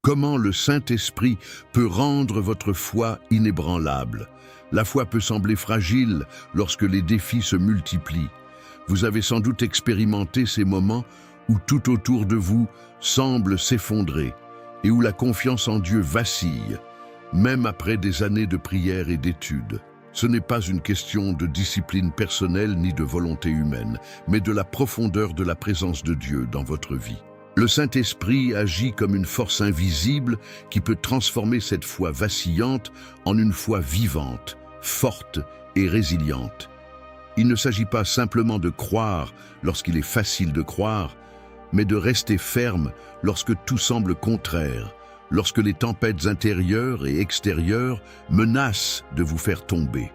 Comment le Saint-Esprit peut rendre votre foi inébranlable? La foi peut sembler fragile lorsque les défis se multiplient. Vous avez sans doute expérimenté ces moments où tout autour de vous semble s'effondrer et où la confiance en Dieu vacille, même après des années de prière et d'études. Ce n'est pas une question de discipline personnelle ni de volonté humaine, mais de la profondeur de la présence de Dieu dans votre vie. Le Saint-Esprit agit comme une force invisible qui peut transformer cette foi vacillante en une foi vivante, forte et résiliente. Il ne s'agit pas simplement de croire lorsqu'il est facile de croire, mais de rester ferme lorsque tout semble contraire, lorsque les tempêtes intérieures et extérieures menacent de vous faire tomber.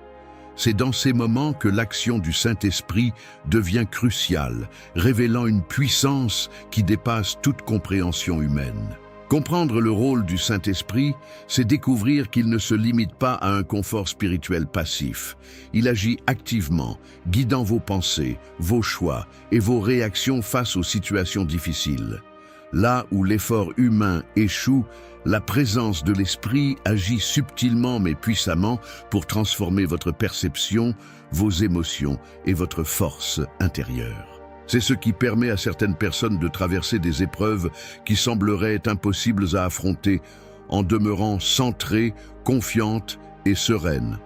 C'est dans ces moments que l'action du Saint-Esprit devient cruciale, révélant une puissance qui dépasse toute compréhension humaine. Comprendre le rôle du Saint-Esprit, c'est découvrir qu'il ne se limite pas à un confort spirituel passif. Il agit activement, guidant vos pensées, vos choix et vos réactions face aux situations difficiles. Là où l'effort humain échoue, la présence de l'Esprit agit subtilement mais puissamment pour transformer votre perception, vos émotions et votre force intérieure. C'est ce qui permet à certaines personnes de traverser des épreuves qui sembleraient impossibles à affronter en demeurant centrées, confiantes et sereines.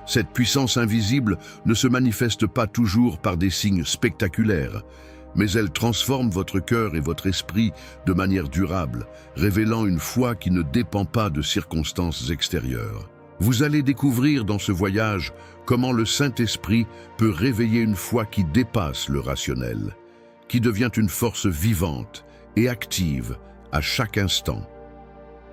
Cette puissance invisible ne se manifeste pas toujours par des signes spectaculaires, mais elle transforme votre cœur et votre esprit de manière durable, révélant une foi qui ne dépend pas de circonstances extérieures. Vous allez découvrir dans ce voyage comment le Saint-Esprit peut réveiller une foi qui dépasse le rationnel, qui devient une force vivante et active à chaque instant.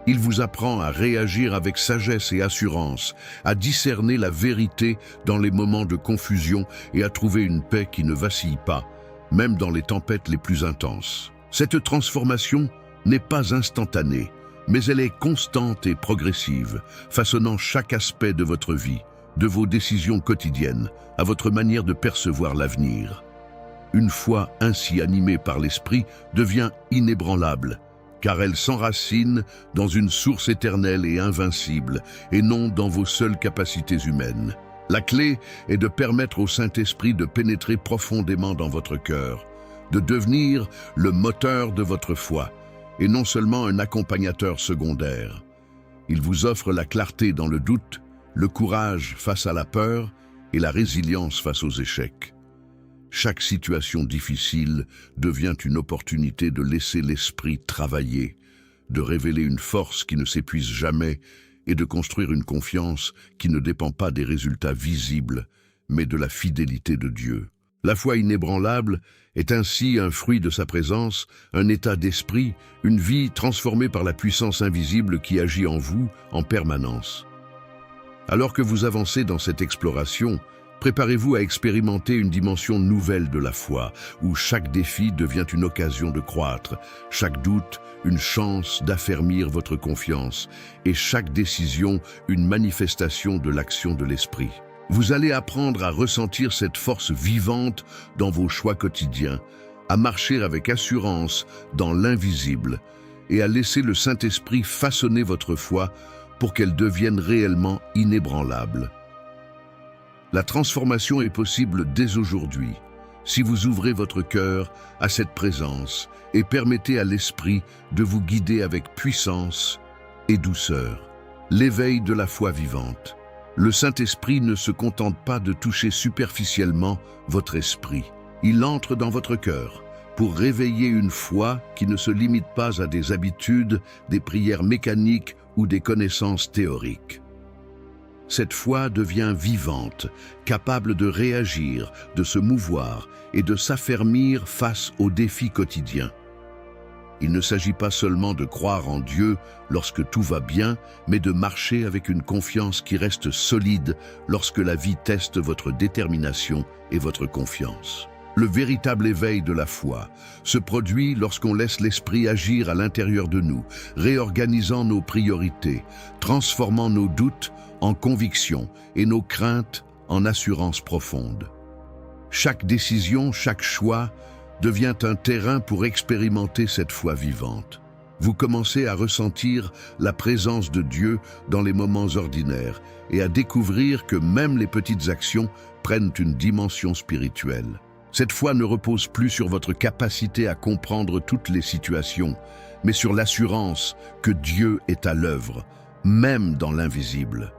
Il vous apprend à réagir avec sagesse et assurance, à discerner la vérité dans les moments de confusion et à trouver une paix qui ne vacille pas, même dans les tempêtes les plus intenses. Cette transformation n'est pas instantanée, mais elle est constante et progressive, façonnant chaque aspect de votre vie, de vos décisions quotidiennes, à votre manière de percevoir l'avenir. Une foi ainsi animée par l'Esprit devient inébranlable, car elle s'enracine dans une source éternelle et invincible, et non dans vos seules capacités humaines. La clé est de permettre au Saint-Esprit de pénétrer profondément dans votre cœur, de devenir le moteur de votre foi, et non seulement un accompagnateur secondaire. Il vous offre la clarté dans le doute, le courage face à la peur et la résilience face aux échecs. Chaque situation difficile devient une opportunité de laisser l'Esprit travailler, de révéler une force qui ne s'épuise jamais et de construire une confiance qui ne dépend pas des résultats visibles, mais de la fidélité de Dieu. La foi inébranlable est ainsi un fruit de sa présence, un état d'esprit, une vie transformée par la puissance invisible qui agit en vous en permanence. Alors que vous avancez dans cette exploration, préparez-vous à expérimenter une dimension nouvelle de la foi, où chaque défi devient une occasion de croître, chaque doute une chance d'affermir votre confiance, et chaque décision une manifestation de l'action de l'Esprit. Vous allez apprendre à ressentir cette force vivante dans vos choix quotidiens, à marcher avec assurance dans l'invisible, et à laisser le Saint-Esprit façonner votre foi pour qu'elle devienne réellement inébranlable. La transformation est possible dès aujourd'hui, si vous ouvrez votre cœur à cette présence et permettez à l'Esprit de vous guider avec puissance et douceur. L'éveil de la foi vivante. Le Saint-Esprit ne se contente pas de toucher superficiellement votre esprit. Il entre dans votre cœur pour réveiller une foi qui ne se limite pas à des habitudes, des prières mécaniques ou des connaissances théoriques. Cette foi devient vivante, capable de réagir, de se mouvoir et de s'affermir face aux défis quotidiens. Il ne s'agit pas seulement de croire en Dieu lorsque tout va bien, mais de marcher avec une confiance qui reste solide lorsque la vie teste votre détermination et votre confiance. Le véritable éveil de la foi se produit lorsqu'on laisse l'Esprit agir à l'intérieur de nous, réorganisant nos priorités, transformant nos doutes en conviction et nos craintes en assurance profonde. Chaque décision, chaque choix devient un terrain pour expérimenter cette foi vivante. Vous commencez à ressentir la présence de Dieu dans les moments ordinaires et à découvrir que même les petites actions prennent une dimension spirituelle. Cette foi ne repose plus sur votre capacité à comprendre toutes les situations, mais sur l'assurance que Dieu est à l'œuvre, même dans l'invisible.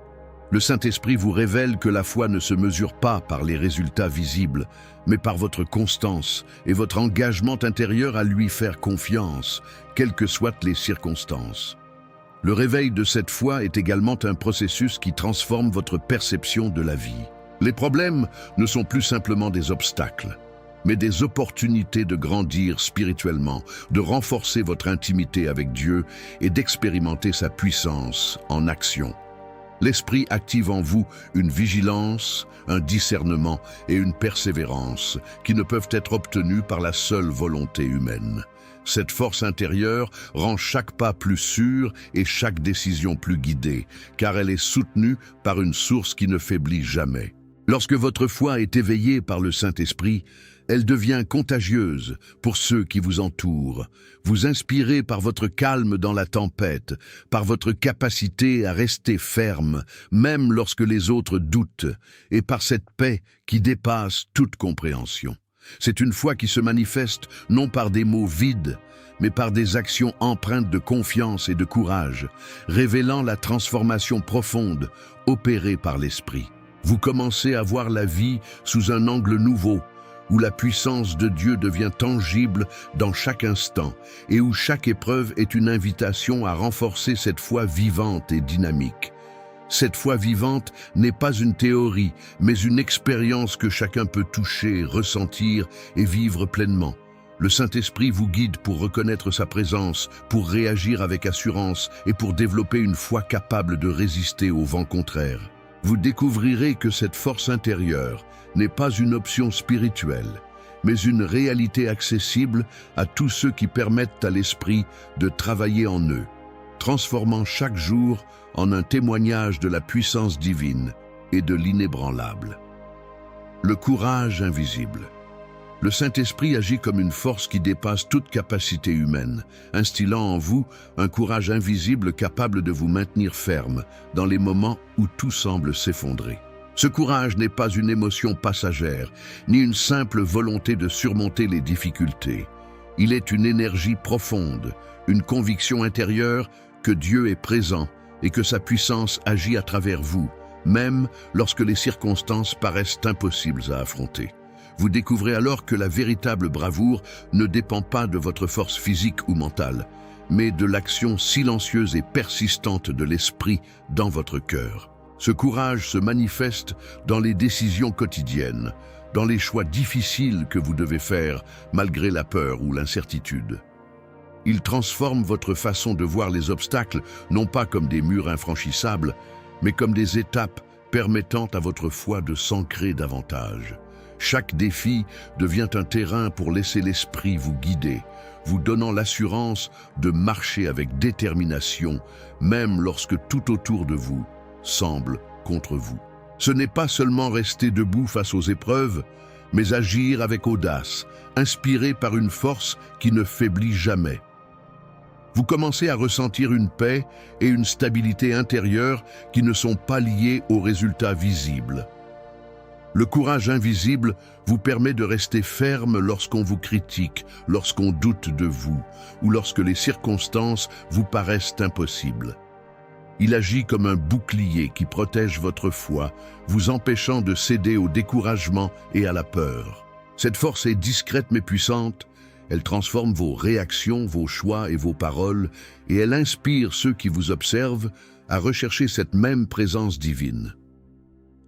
Le Saint-Esprit vous révèle que la foi ne se mesure pas par les résultats visibles, mais par votre constance et votre engagement intérieur à lui faire confiance, quelles que soient les circonstances. Le réveil de cette foi est également un processus qui transforme votre perception de la vie. Les problèmes ne sont plus simplement des obstacles, mais des opportunités de grandir spirituellement, de renforcer votre intimité avec Dieu et d'expérimenter sa puissance en action. L'Esprit active en vous une vigilance, un discernement et une persévérance qui ne peuvent être obtenus par la seule volonté humaine. Cette force intérieure rend chaque pas plus sûr et chaque décision plus guidée, car elle est soutenue par une source qui ne faiblit jamais. Lorsque votre foi est éveillée par le Saint-Esprit, elle devient contagieuse pour ceux qui vous entourent. Vous inspirez par votre calme dans la tempête, par votre capacité à rester ferme, même lorsque les autres doutent, et par cette paix qui dépasse toute compréhension. C'est une foi qui se manifeste non par des mots vides, mais par des actions empreintes de confiance et de courage, révélant la transformation profonde opérée par l'Esprit. Vous commencez à voir la vie sous un angle nouveau, où la puissance de Dieu devient tangible dans chaque instant et où chaque épreuve est une invitation à renforcer cette foi vivante et dynamique. Cette foi vivante n'est pas une théorie, mais une expérience que chacun peut toucher, ressentir et vivre pleinement. Le Saint-Esprit vous guide pour reconnaître sa présence, pour réagir avec assurance et pour développer une foi capable de résister aux vents contraires. Vous découvrirez que cette force intérieure n'est pas une option spirituelle, mais une réalité accessible à tous ceux qui permettent à l'Esprit de travailler en eux, transformant chaque jour en un témoignage de la puissance divine et de l'inébranlable. Le courage invisible. Le Saint-Esprit agit comme une force qui dépasse toute capacité humaine, instillant en vous un courage invisible capable de vous maintenir ferme dans les moments où tout semble s'effondrer. Ce courage n'est pas une émotion passagère, ni une simple volonté de surmonter les difficultés. Il est une énergie profonde, une conviction intérieure que Dieu est présent et que sa puissance agit à travers vous, même lorsque les circonstances paraissent impossibles à affronter. Vous découvrez alors que la véritable bravoure ne dépend pas de votre force physique ou mentale, mais de l'action silencieuse et persistante de l'Esprit dans votre cœur. Ce courage se manifeste dans les décisions quotidiennes, dans les choix difficiles que vous devez faire malgré la peur ou l'incertitude. Il transforme votre façon de voir les obstacles non pas comme des murs infranchissables, mais comme des étapes permettant à votre foi de s'ancrer davantage. Chaque défi devient un terrain pour laisser l'Esprit vous guider, vous donnant l'assurance de marcher avec détermination, même lorsque tout autour de vous semble contre vous. Ce n'est pas seulement rester debout face aux épreuves, mais agir avec audace, inspiré par une force qui ne faiblit jamais. Vous commencez à ressentir une paix et une stabilité intérieure qui ne sont pas liées aux résultats visibles. Le courage invisible vous permet de rester ferme lorsqu'on vous critique, lorsqu'on doute de vous, ou lorsque les circonstances vous paraissent impossibles. Il agit comme un bouclier qui protège votre foi, vous empêchant de céder au découragement et à la peur. Cette force est discrète mais puissante. Elle transforme vos réactions, vos choix et vos paroles, et elle inspire ceux qui vous observent à rechercher cette même présence divine.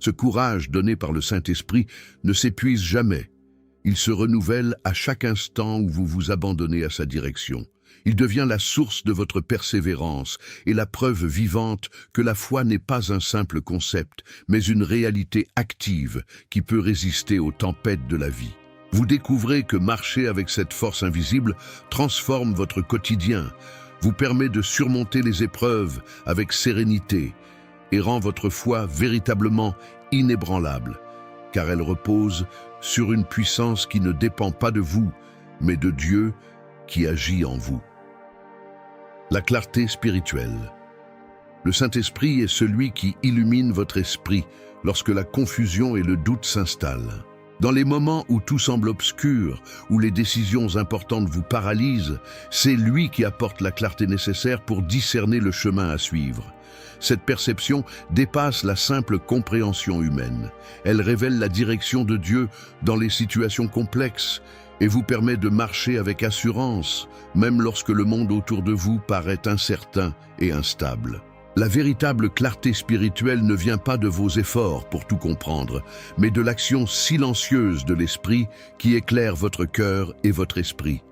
Ce courage donné par le Saint-Esprit ne s'épuise jamais. Il se renouvelle à chaque instant où vous vous abandonnez à sa direction. Il devient la source de votre persévérance et la preuve vivante que la foi n'est pas un simple concept, mais une réalité active qui peut résister aux tempêtes de la vie. Vous découvrez que marcher avec cette force invisible transforme votre quotidien, vous permet de surmonter les épreuves avec sérénité et rend votre foi véritablement inébranlable, car elle repose sur une puissance qui ne dépend pas de vous, mais de Dieu qui agit en vous. La clarté spirituelle. Le Saint-Esprit est celui qui illumine votre esprit lorsque la confusion et le doute s'installent. Dans les moments où tout semble obscur, où les décisions importantes vous paralysent, c'est lui qui apporte la clarté nécessaire pour discerner le chemin à suivre. Cette perception dépasse la simple compréhension humaine. Elle révèle la direction de Dieu dans les situations complexes et vous permet de marcher avec assurance, même lorsque le monde autour de vous paraît incertain et instable. La véritable clarté spirituelle ne vient pas de vos efforts pour tout comprendre, mais de l'action silencieuse de l'Esprit qui éclaire votre cœur et votre esprit.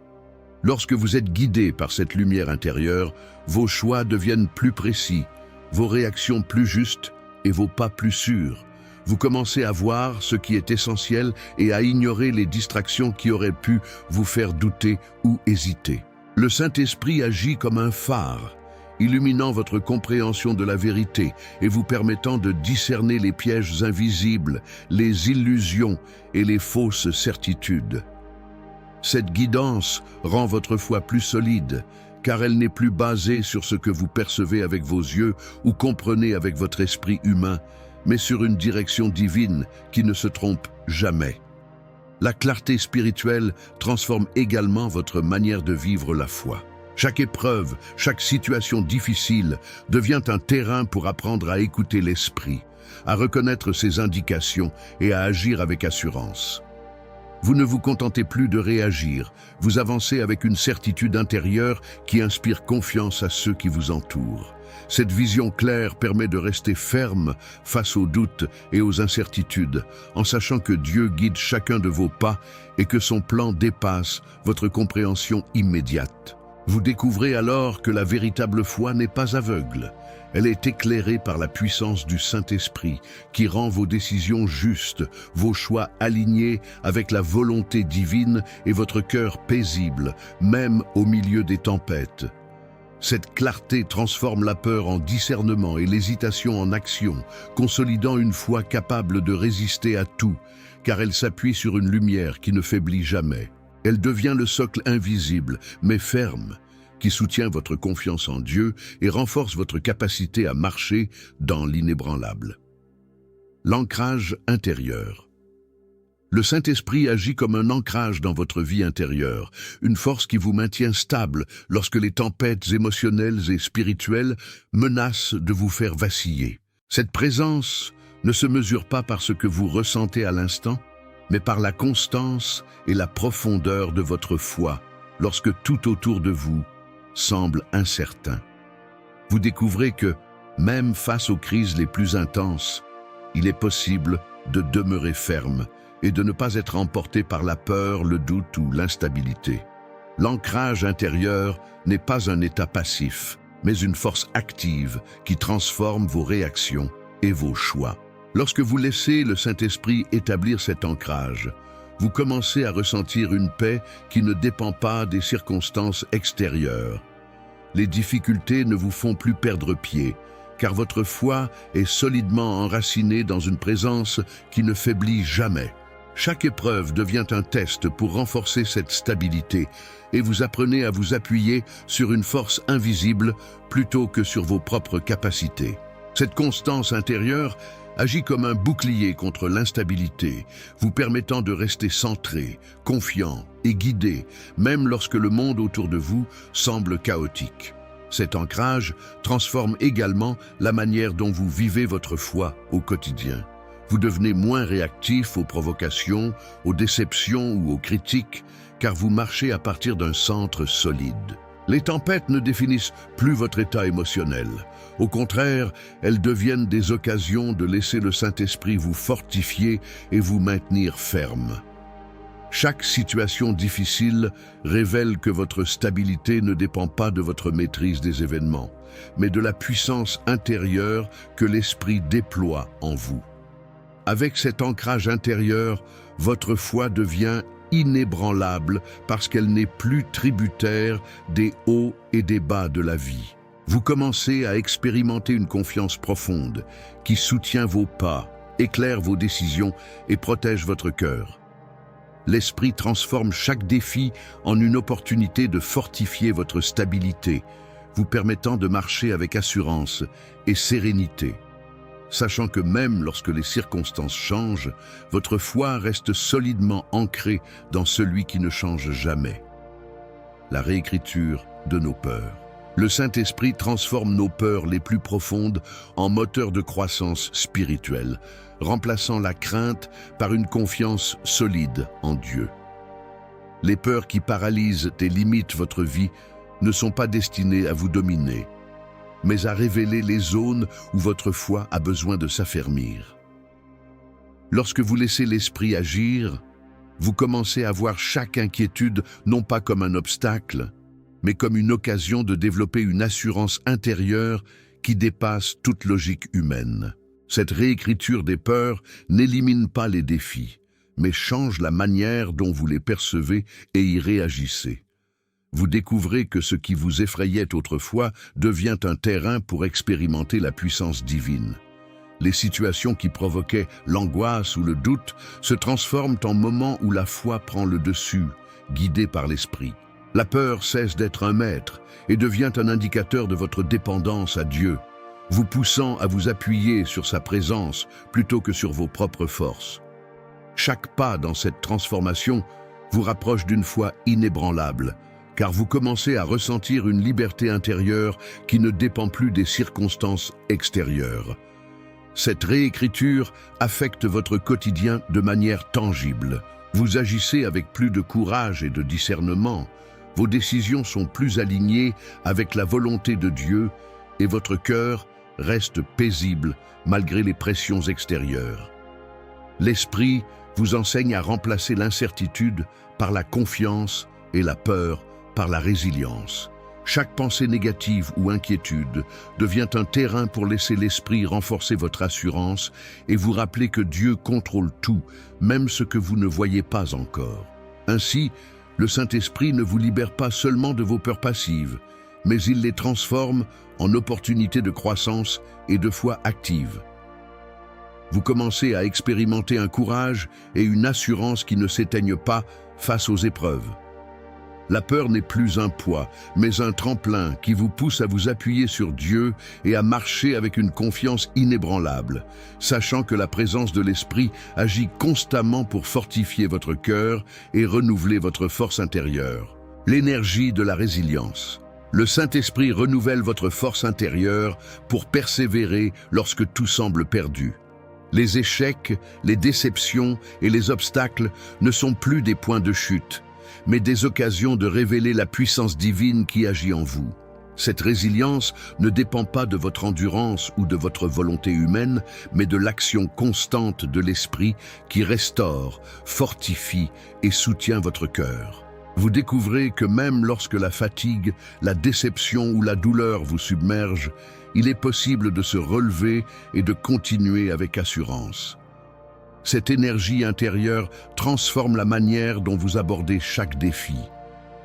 Lorsque vous êtes guidé par cette lumière intérieure, vos choix deviennent plus précis, vos réactions plus justes et vos pas plus sûrs. Vous commencez à voir ce qui est essentiel et à ignorer les distractions qui auraient pu vous faire douter ou hésiter. Le Saint-Esprit agit comme un phare, illuminant votre compréhension de la vérité et vous permettant de discerner les pièges invisibles, les illusions et les fausses certitudes. Cette guidance rend votre foi plus solide, car elle n'est plus basée sur ce que vous percevez avec vos yeux ou comprenez avec votre esprit humain, mais sur une direction divine qui ne se trompe jamais. La clarté spirituelle transforme également votre manière de vivre la foi. Chaque épreuve, chaque situation difficile devient un terrain pour apprendre à écouter l'esprit, à reconnaître ses indications et à agir avec assurance. Vous ne vous contentez plus de réagir, vous avancez avec une certitude intérieure qui inspire confiance à ceux qui vous entourent. Cette vision claire permet de rester ferme face aux doutes et aux incertitudes, en sachant que Dieu guide chacun de vos pas et que son plan dépasse votre compréhension immédiate. Vous découvrez alors que la véritable foi n'est pas aveugle. Elle est éclairée par la puissance du Saint-Esprit qui rend vos décisions justes, vos choix alignés avec la volonté divine et votre cœur paisible, même au milieu des tempêtes. Cette clarté transforme la peur en discernement et l'hésitation en action, consolidant une foi capable de résister à tout, car elle s'appuie sur une lumière qui ne faiblit jamais. Elle devient le socle invisible, mais ferme, qui soutient votre confiance en Dieu et renforce votre capacité à marcher dans l'inébranlable. L'ancrage intérieur. Le Saint-Esprit agit comme un ancrage dans votre vie intérieure, une force qui vous maintient stable lorsque les tempêtes émotionnelles et spirituelles menacent de vous faire vaciller. Cette présence ne se mesure pas par ce que vous ressentez à l'instant, mais par la constance et la profondeur de votre foi, lorsque tout autour de vous semble incertain. Vous découvrez que, même face aux crises les plus intenses, il est possible de demeurer ferme et de ne pas être emporté par la peur, le doute ou l'instabilité. L'ancrage intérieur n'est pas un état passif, mais une force active qui transforme vos réactions et vos choix. Lorsque vous laissez le Saint-Esprit établir cet ancrage, vous commencez à ressentir une paix qui ne dépend pas des circonstances extérieures. Les difficultés ne vous font plus perdre pied, car votre foi est solidement enracinée dans une présence qui ne faiblit jamais. Chaque épreuve devient un test pour renforcer cette stabilité et vous apprenez à vous appuyer sur une force invisible plutôt que sur vos propres capacités. Cette constance intérieure agit comme un bouclier contre l'instabilité, vous permettant de rester centré, confiant et guidé, même lorsque le monde autour de vous semble chaotique. Cet ancrage transforme également la manière dont vous vivez votre foi au quotidien. Vous devenez moins réactif aux provocations, aux déceptions ou aux critiques, car vous marchez à partir d'un centre solide. Les tempêtes ne définissent plus votre état émotionnel. Au contraire, elles deviennent des occasions de laisser le Saint-Esprit vous fortifier et vous maintenir ferme. Chaque situation difficile révèle que votre stabilité ne dépend pas de votre maîtrise des événements, mais de la puissance intérieure que l'Esprit déploie en vous. Avec cet ancrage intérieur, votre foi devient inébranlable parce qu'elle n'est plus tributaire des hauts et des bas de la vie. Vous commencez à expérimenter une confiance profonde qui soutient vos pas, éclaire vos décisions et protège votre cœur. L'Esprit transforme chaque défi en une opportunité de fortifier votre stabilité, vous permettant de marcher avec assurance et sérénité, sachant que même lorsque les circonstances changent, votre foi reste solidement ancrée dans celui qui ne change jamais. La réécriture de nos peurs. Le Saint-Esprit transforme nos peurs les plus profondes en moteurs de croissance spirituelle, remplaçant la crainte par une confiance solide en Dieu. Les peurs qui paralysent et limitent votre vie ne sont pas destinées à vous dominer, mais à révéler les zones où votre foi a besoin de s'affermir. Lorsque vous laissez l'Esprit agir, vous commencez à voir chaque inquiétude non pas comme un obstacle, mais comme une occasion de développer une assurance intérieure qui dépasse toute logique humaine. Cette réécriture des peurs n'élimine pas les défis, mais change la manière dont vous les percevez et y réagissez. Vous découvrez que ce qui vous effrayait autrefois devient un terrain pour expérimenter la puissance divine. Les situations qui provoquaient l'angoisse ou le doute se transforment en moments où la foi prend le dessus, guidée par l'Esprit. La peur cesse d'être un maître et devient un indicateur de votre dépendance à Dieu, vous poussant à vous appuyer sur sa présence plutôt que sur vos propres forces. Chaque pas dans cette transformation vous rapproche d'une foi inébranlable, car vous commencez à ressentir une liberté intérieure qui ne dépend plus des circonstances extérieures. Cette réécriture affecte votre quotidien de manière tangible. Vous agissez avec plus de courage et de discernement. Vos décisions sont plus alignées avec la volonté de Dieu et votre cœur reste paisible malgré les pressions extérieures. L'Esprit vous enseigne à remplacer l'incertitude par la confiance et la peur par la résilience. Chaque pensée négative ou inquiétude devient un terrain pour laisser l'Esprit renforcer votre assurance et vous rappeler que Dieu contrôle tout, même ce que vous ne voyez pas encore. Ainsi, le Saint-Esprit ne vous libère pas seulement de vos peurs passives, mais il les transforme en opportunités de croissance et de foi active. Vous commencez à expérimenter un courage et une assurance qui ne s'éteignent pas face aux épreuves. La peur n'est plus un poids, mais un tremplin qui vous pousse à vous appuyer sur Dieu et à marcher avec une confiance inébranlable, sachant que la présence de l'Esprit agit constamment pour fortifier votre cœur et renouveler votre force intérieure. L'énergie de la résilience. Le Saint-Esprit renouvelle votre force intérieure pour persévérer lorsque tout semble perdu. Les échecs, les déceptions et les obstacles ne sont plus des points de chute, mais des occasions de révéler la puissance divine qui agit en vous. Cette résilience ne dépend pas de votre endurance ou de votre volonté humaine, mais de l'action constante de l'Esprit qui restaure, fortifie et soutient votre cœur. Vous découvrez que même lorsque la fatigue, la déception ou la douleur vous submergent, il est possible de se relever et de continuer avec assurance. Cette énergie intérieure transforme la manière dont vous abordez chaque défi.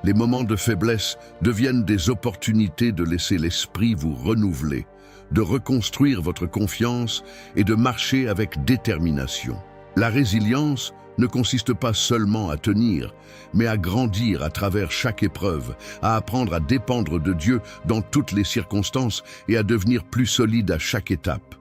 Les moments de faiblesse deviennent des opportunités de laisser l'Esprit vous renouveler, de reconstruire votre confiance et de marcher avec détermination. La résilience ne consiste pas seulement à tenir, mais à grandir à travers chaque épreuve, à apprendre à dépendre de Dieu dans toutes les circonstances et à devenir plus solide à chaque étape.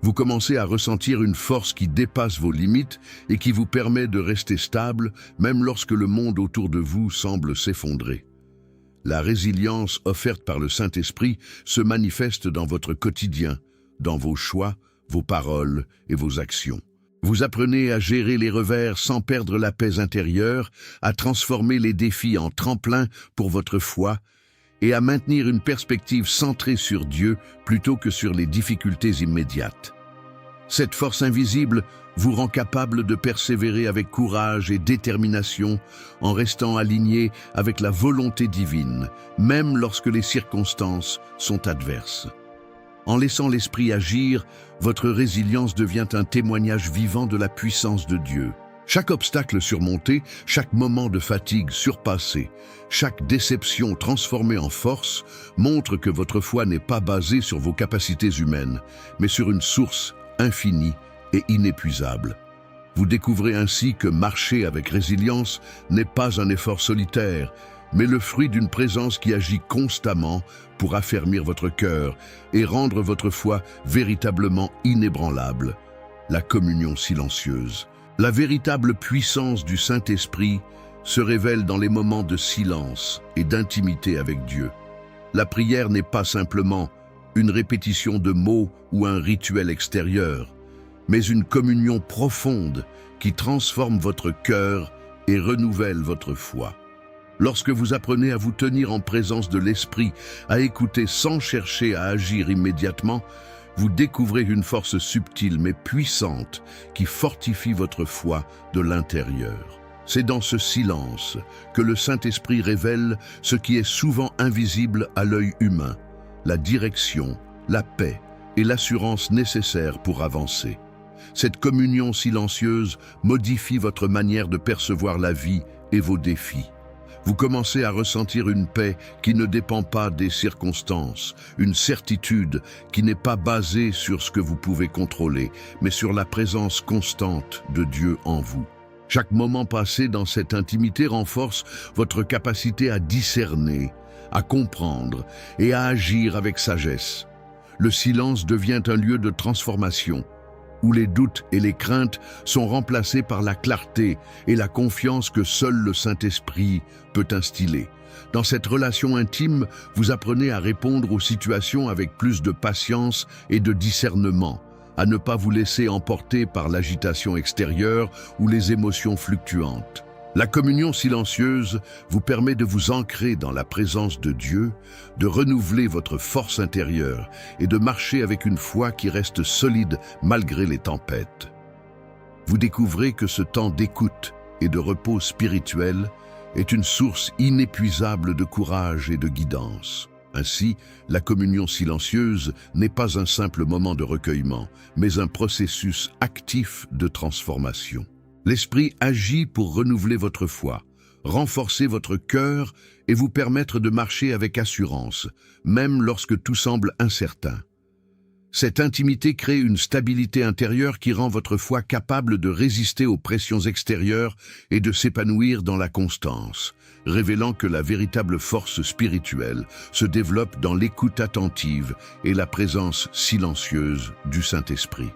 Vous commencez à ressentir une force qui dépasse vos limites et qui vous permet de rester stable même lorsque le monde autour de vous semble s'effondrer. La résilience offerte par le Saint-Esprit se manifeste dans votre quotidien, dans vos choix, vos paroles et vos actions. Vous apprenez à gérer les revers sans perdre la paix intérieure, à transformer les défis en tremplin pour votre foi et à maintenir une perspective centrée sur Dieu plutôt que sur les difficultés immédiates. Cette force invisible vous rend capable de persévérer avec courage et détermination en restant aligné avec la volonté divine, même lorsque les circonstances sont adverses. En laissant l'Esprit agir, votre résilience devient un témoignage vivant de la puissance de Dieu. Chaque obstacle surmonté, chaque moment de fatigue surpassé, chaque déception transformée en force montre que votre foi n'est pas basée sur vos capacités humaines, mais sur une source infinie et inépuisable. Vous découvrez ainsi que marcher avec résilience n'est pas un effort solitaire, mais le fruit d'une présence qui agit constamment pour affermir votre cœur et rendre votre foi véritablement inébranlable. La communion silencieuse. La véritable puissance du Saint-Esprit se révèle dans les moments de silence et d'intimité avec Dieu. La prière n'est pas simplement une répétition de mots ou un rituel extérieur, mais une communion profonde qui transforme votre cœur et renouvelle votre foi. Lorsque vous apprenez à vous tenir en présence de l'Esprit, à écouter sans chercher à agir immédiatement, vous découvrez une force subtile mais puissante qui fortifie votre foi de l'intérieur. C'est dans ce silence que le Saint-Esprit révèle ce qui est souvent invisible à l'œil humain, la direction, la paix et l'assurance nécessaires pour avancer. Cette communion silencieuse modifie votre manière de percevoir la vie et vos défis. Vous commencez à ressentir une paix qui ne dépend pas des circonstances, une certitude qui n'est pas basée sur ce que vous pouvez contrôler, mais sur la présence constante de Dieu en vous. Chaque moment passé dans cette intimité renforce votre capacité à discerner, à comprendre et à agir avec sagesse. Le silence devient un lieu de transformation, où les doutes et les craintes sont remplacés par la clarté et la confiance que seul le Saint-Esprit peut instiller. Dans cette relation intime, vous apprenez à répondre aux situations avec plus de patience et de discernement, à ne pas vous laisser emporter par l'agitation extérieure ou les émotions fluctuantes. La communion silencieuse vous permet de vous ancrer dans la présence de Dieu, de renouveler votre force intérieure et de marcher avec une foi qui reste solide malgré les tempêtes. Vous découvrez que ce temps d'écoute et de repos spirituel est une source inépuisable de courage et de guidance. Ainsi, la communion silencieuse n'est pas un simple moment de recueillement, mais un processus actif de transformation. L'Esprit agit pour renouveler votre foi, renforcer votre cœur et vous permettre de marcher avec assurance, même lorsque tout semble incertain. Cette intimité crée une stabilité intérieure qui rend votre foi capable de résister aux pressions extérieures et de s'épanouir dans la constance, révélant que la véritable force spirituelle se développe dans l'écoute attentive et la présence silencieuse du Saint-Esprit.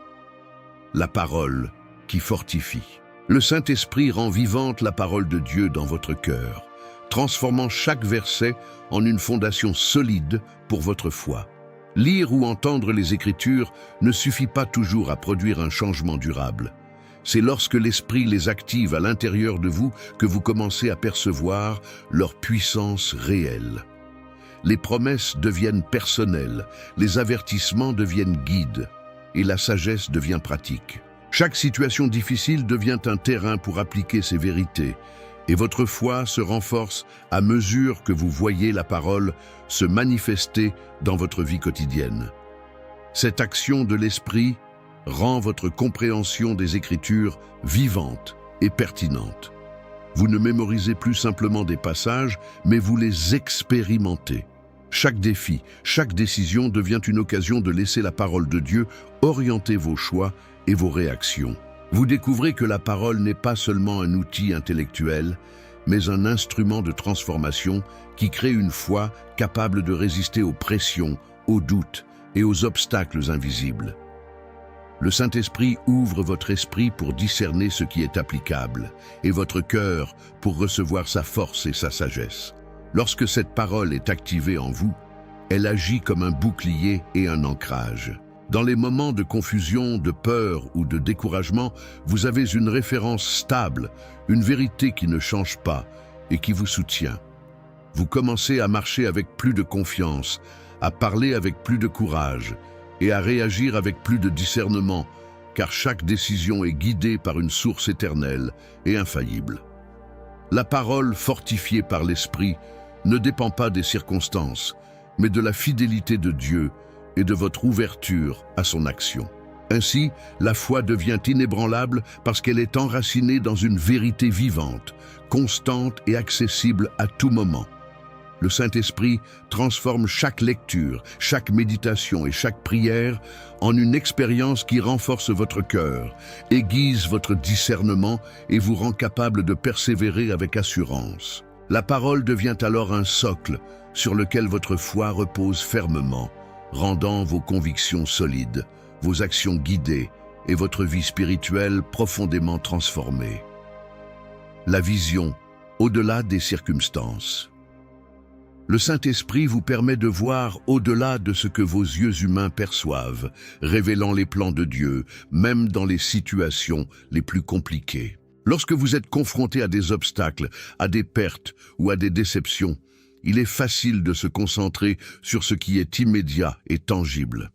La parole qui fortifie. Le Saint-Esprit rend vivante la parole de Dieu dans votre cœur, transformant chaque verset en une fondation solide pour votre foi. Lire ou entendre les Écritures ne suffit pas toujours à produire un changement durable. C'est lorsque l'Esprit les active à l'intérieur de vous que vous commencez à percevoir leur puissance réelle. Les promesses deviennent personnelles, les avertissements deviennent guides, et la sagesse devient pratique. Chaque situation difficile devient un terrain pour appliquer ces vérités, et votre foi se renforce à mesure que vous voyez la parole se manifester dans votre vie quotidienne. Cette action de l'Esprit rend votre compréhension des Écritures vivante et pertinente. Vous ne mémorisez plus simplement des passages, mais vous les expérimentez. Chaque défi, chaque décision devient une occasion de laisser la parole de Dieu orienter vos choix et vos réactions. Vous découvrez que la parole n'est pas seulement un outil intellectuel, mais un instrument de transformation qui crée une foi capable de résister aux pressions, aux doutes et aux obstacles invisibles. Le Saint-Esprit ouvre votre esprit pour discerner ce qui est applicable et votre cœur pour recevoir sa force et sa sagesse. Lorsque cette parole est activée en vous, elle agit comme un bouclier et un ancrage. Dans les moments de confusion, de peur ou de découragement, vous avez une référence stable, une vérité qui ne change pas et qui vous soutient. Vous commencez à marcher avec plus de confiance, à parler avec plus de courage et à réagir avec plus de discernement, car chaque décision est guidée par une source éternelle et infaillible. La parole fortifiée par l'Esprit ne dépend pas des circonstances, mais de la fidélité de Dieu et de votre ouverture à son action. Ainsi, la foi devient inébranlable parce qu'elle est enracinée dans une vérité vivante, constante et accessible à tout moment. Le Saint-Esprit transforme chaque lecture, chaque méditation et chaque prière en une expérience qui renforce votre cœur, aiguise votre discernement et vous rend capable de persévérer avec assurance. La parole devient alors un socle sur lequel votre foi repose fermement, rendant vos convictions solides, vos actions guidées et votre vie spirituelle profondément transformée. La vision, au-delà des circonstances. Le Saint-Esprit vous permet de voir au-delà de ce que vos yeux humains perçoivent, révélant les plans de Dieu, même dans les situations les plus compliquées. Lorsque vous êtes confronté à des obstacles, à des pertes ou à des déceptions, il est facile de se concentrer sur ce qui est immédiat et tangible.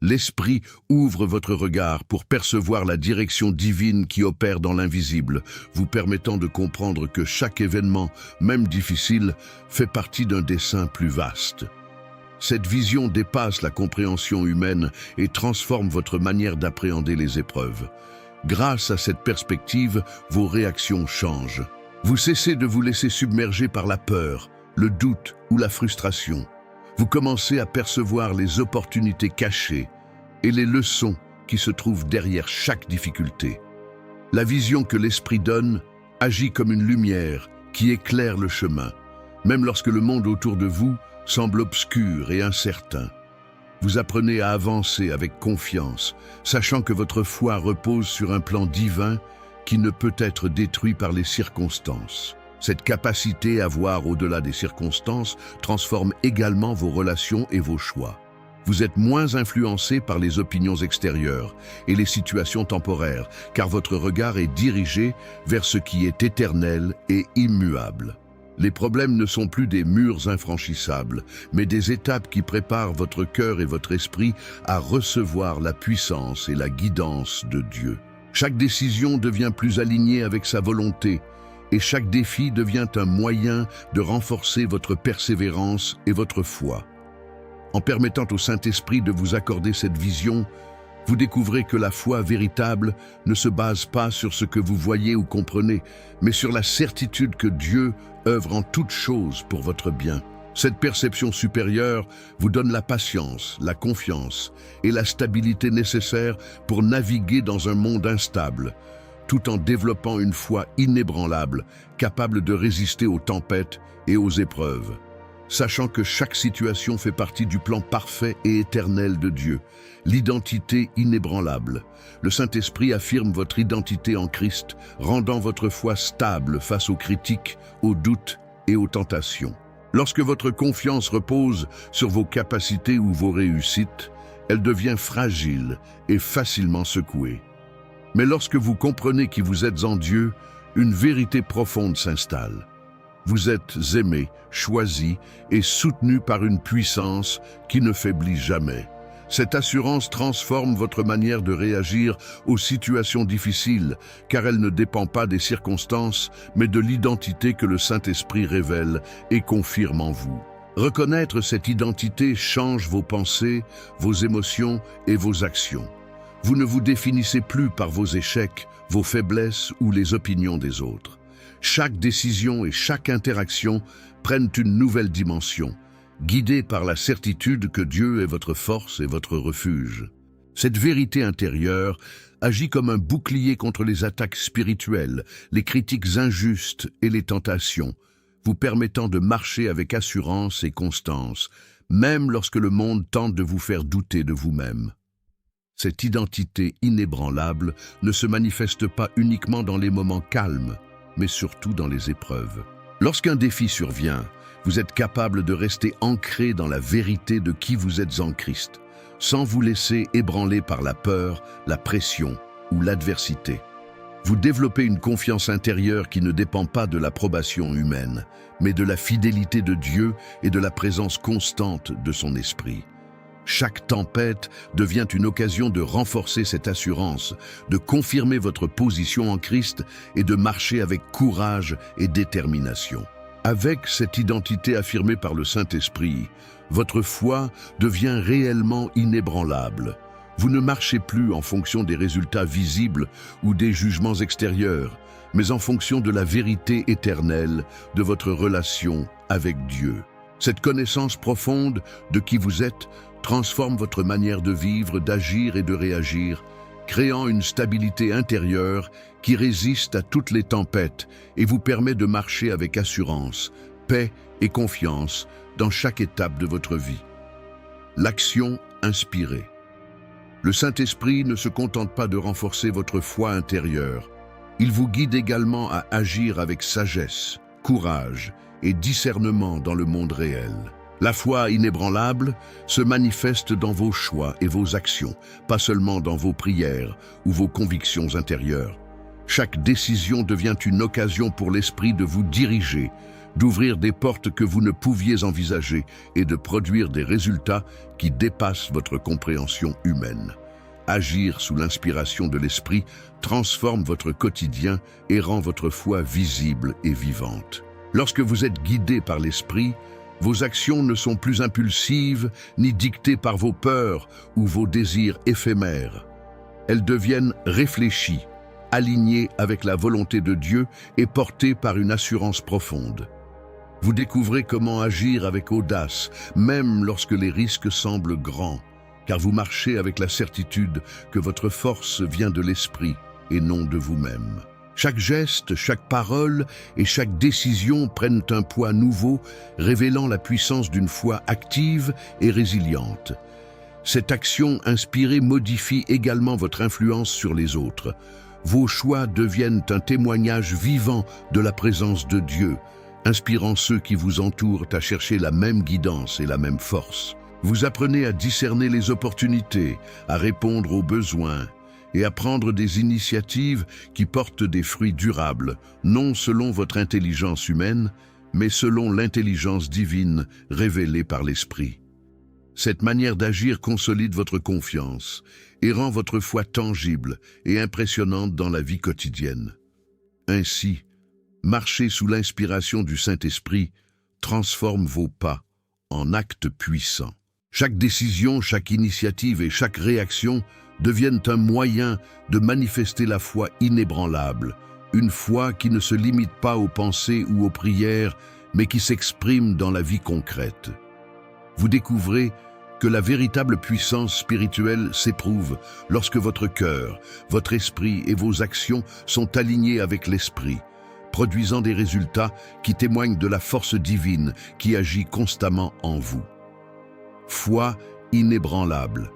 L'Esprit ouvre votre regard pour percevoir la direction divine qui opère dans l'invisible, vous permettant de comprendre que chaque événement, même difficile, fait partie d'un dessein plus vaste. Cette vision dépasse la compréhension humaine et transforme votre manière d'appréhender les épreuves. Grâce à cette perspective, vos réactions changent. Vous cessez de vous laisser submerger par la peur, le doute ou la frustration. Vous commencez à percevoir les opportunités cachées et les leçons qui se trouvent derrière chaque difficulté. La vision que l'Esprit donne agit comme une lumière qui éclaire le chemin, même lorsque le monde autour de vous semble obscur et incertain. Vous apprenez à avancer avec confiance, sachant que votre foi repose sur un plan divin qui ne peut être détruit par les circonstances. Cette capacité à voir au-delà des circonstances transforme également vos relations et vos choix. Vous êtes moins influencé par les opinions extérieures et les situations temporaires, car votre regard est dirigé vers ce qui est éternel et immuable. Les problèmes ne sont plus des murs infranchissables, mais des étapes qui préparent votre cœur et votre esprit à recevoir la puissance et la guidance de Dieu. Chaque décision devient plus alignée avec sa volonté, et chaque défi devient un moyen de renforcer votre persévérance et votre foi. En permettant au Saint-Esprit de vous accorder cette vision, vous découvrez que la foi véritable ne se base pas sur ce que vous voyez ou comprenez, mais sur la certitude que Dieu œuvre en toutes choses pour votre bien. Cette perception supérieure vous donne la patience, la confiance et la stabilité nécessaires pour naviguer dans un monde instable, tout en développant une foi inébranlable, capable de résister aux tempêtes et aux épreuves. Sachant que chaque situation fait partie du plan parfait et éternel de Dieu, l'identité inébranlable. Le Saint-Esprit affirme votre identité en Christ, rendant votre foi stable face aux critiques, aux doutes et aux tentations. Lorsque votre confiance repose sur vos capacités ou vos réussites, elle devient fragile et facilement secouée. Mais lorsque vous comprenez qui vous êtes en Dieu, une vérité profonde s'installe. Vous êtes aimé, choisi et soutenu par une puissance qui ne faiblit jamais. Cette assurance transforme votre manière de réagir aux situations difficiles, car elle ne dépend pas des circonstances, mais de l'identité que le Saint-Esprit révèle et confirme en vous. Reconnaître cette identité change vos pensées, vos émotions et vos actions. Vous ne vous définissez plus par vos échecs, vos faiblesses ou les opinions des autres. Chaque décision et chaque interaction prennent une nouvelle dimension, guidée par la certitude que Dieu est votre force et votre refuge. Cette vérité intérieure agit comme un bouclier contre les attaques spirituelles, les critiques injustes et les tentations, vous permettant de marcher avec assurance et constance, même lorsque le monde tente de vous faire douter de vous-même. Cette identité inébranlable ne se manifeste pas uniquement dans les moments calmes, mais surtout dans les épreuves. Lorsqu'un défi survient, vous êtes capable de rester ancré dans la vérité de qui vous êtes en Christ, sans vous laisser ébranler par la peur, la pression ou l'adversité. Vous développez une confiance intérieure qui ne dépend pas de l'approbation humaine, mais de la fidélité de Dieu et de la présence constante de son Esprit. Chaque tempête devient une occasion de renforcer cette assurance, de confirmer votre position en Christ et de marcher avec courage et détermination. Avec cette identité affirmée par le Saint-Esprit, votre foi devient réellement inébranlable. Vous ne marchez plus en fonction des résultats visibles ou des jugements extérieurs, mais en fonction de la vérité éternelle de votre relation avec Dieu. Cette connaissance profonde de qui vous êtes transforme votre manière de vivre, d'agir et de réagir, créant une stabilité intérieure qui résiste à toutes les tempêtes et vous permet de marcher avec assurance, paix et confiance dans chaque étape de votre vie. L'action inspirée. Le Saint-Esprit ne se contente pas de renforcer votre foi intérieure. Il vous guide également à agir avec sagesse, courage et discernement dans le monde réel. La foi inébranlable se manifeste dans vos choix et vos actions, pas seulement dans vos prières ou vos convictions intérieures. Chaque décision devient une occasion pour l'Esprit de vous diriger, d'ouvrir des portes que vous ne pouviez envisager et de produire des résultats qui dépassent votre compréhension humaine. Agir sous l'inspiration de l'Esprit transforme votre quotidien et rend votre foi visible et vivante. Lorsque vous êtes guidé par l'Esprit, vos actions ne sont plus impulsives ni dictées par vos peurs ou vos désirs éphémères. Elles deviennent réfléchies, alignées avec la volonté de Dieu et portées par une assurance profonde. Vous découvrez comment agir avec audace, même lorsque les risques semblent grands, car vous marchez avec la certitude que votre force vient de l'Esprit et non de vous-même. Chaque geste, chaque parole et chaque décision prennent un poids nouveau, révélant la puissance d'une foi active et résiliente. Cette action inspirée modifie également votre influence sur les autres. Vos choix deviennent un témoignage vivant de la présence de Dieu, inspirant ceux qui vous entourent à chercher la même guidance et la même force. Vous apprenez à discerner les opportunités, à répondre aux besoins et à prendre des initiatives qui portent des fruits durables, non selon votre intelligence humaine, mais selon l'intelligence divine révélée par l'Esprit. Cette manière d'agir consolide votre confiance et rend votre foi tangible et impressionnante dans la vie quotidienne. Ainsi, marcher sous l'inspiration du Saint-Esprit transforme vos pas en actes puissants. Chaque décision, chaque initiative et chaque réaction deviennent un moyen de manifester la foi inébranlable, une foi qui ne se limite pas aux pensées ou aux prières, mais qui s'exprime dans la vie concrète. Vous découvrez que la véritable puissance spirituelle s'éprouve lorsque votre cœur, votre esprit et vos actions sont alignés avec l'Esprit, produisant des résultats qui témoignent de la force divine qui agit constamment en vous. Foi inébranlable,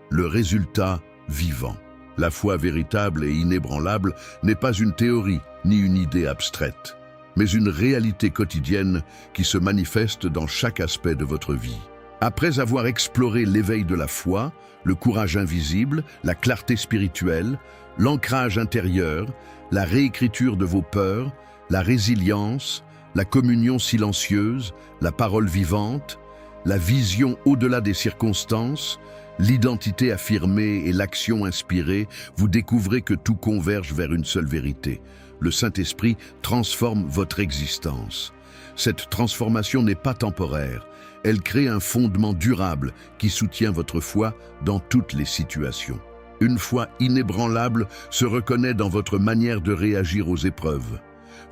le résultat vivant. La foi véritable et inébranlable n'est pas une théorie ni une idée abstraite, mais une réalité quotidienne qui se manifeste dans chaque aspect de votre vie. Après avoir exploré l'éveil de la foi, le courage invisible, la clarté spirituelle, l'ancrage intérieur, la réécriture de vos peurs, la résilience, la communion silencieuse, la parole vivante, la vision au-delà des circonstances, l'identité affirmée et l'action inspirée, vous découvrez que tout converge vers une seule vérité. Le Saint-Esprit transforme votre existence. Cette transformation n'est pas temporaire. Elle crée un fondement durable qui soutient votre foi dans toutes les situations. Une foi inébranlable se reconnaît dans votre manière de réagir aux épreuves.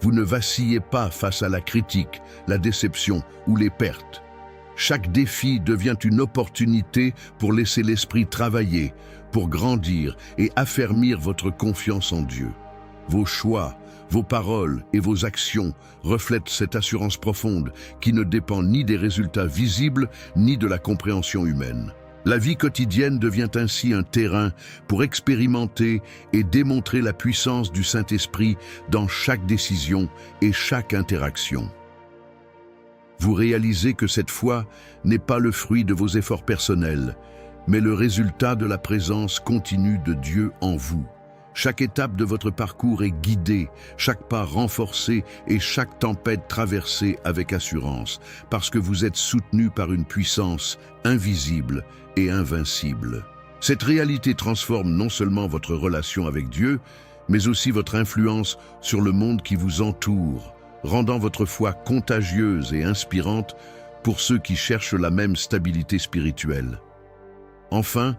Vous ne vacillez pas face à la critique, la déception ou les pertes. Chaque défi devient une opportunité pour laisser l'Esprit travailler, pour grandir et affermir votre confiance en Dieu. Vos choix, vos paroles et vos actions reflètent cette assurance profonde qui ne dépend ni des résultats visibles ni de la compréhension humaine. La vie quotidienne devient ainsi un terrain pour expérimenter et démontrer la puissance du Saint-Esprit dans chaque décision et chaque interaction. Vous réalisez que cette foi n'est pas le fruit de vos efforts personnels, mais le résultat de la présence continue de Dieu en vous. Chaque étape de votre parcours est guidée, chaque pas renforcé et chaque tempête traversée avec assurance, parce que vous êtes soutenu par une puissance invisible et invincible. Cette réalité transforme non seulement votre relation avec Dieu, mais aussi votre influence sur le monde qui vous entoure, rendant votre foi contagieuse et inspirante pour ceux qui cherchent la même stabilité spirituelle. Enfin,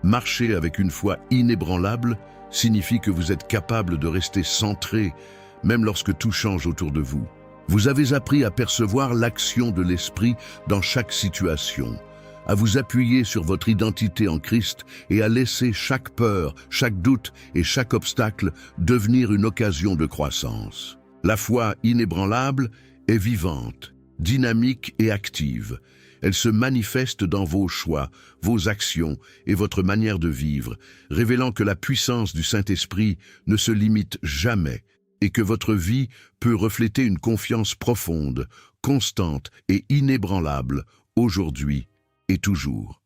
marcher avec une foi inébranlable signifie que vous êtes capable de rester centré, même lorsque tout change autour de vous. Vous avez appris à percevoir l'action de l'Esprit dans chaque situation, à vous appuyer sur votre identité en Christ et à laisser chaque peur, chaque doute et chaque obstacle devenir une occasion de croissance. La foi inébranlable est vivante, dynamique et active. Elle se manifeste dans vos choix, vos actions et votre manière de vivre, révélant que la puissance du Saint-Esprit ne se limite jamais et que votre vie peut refléter une confiance profonde, constante et inébranlable, aujourd'hui et toujours.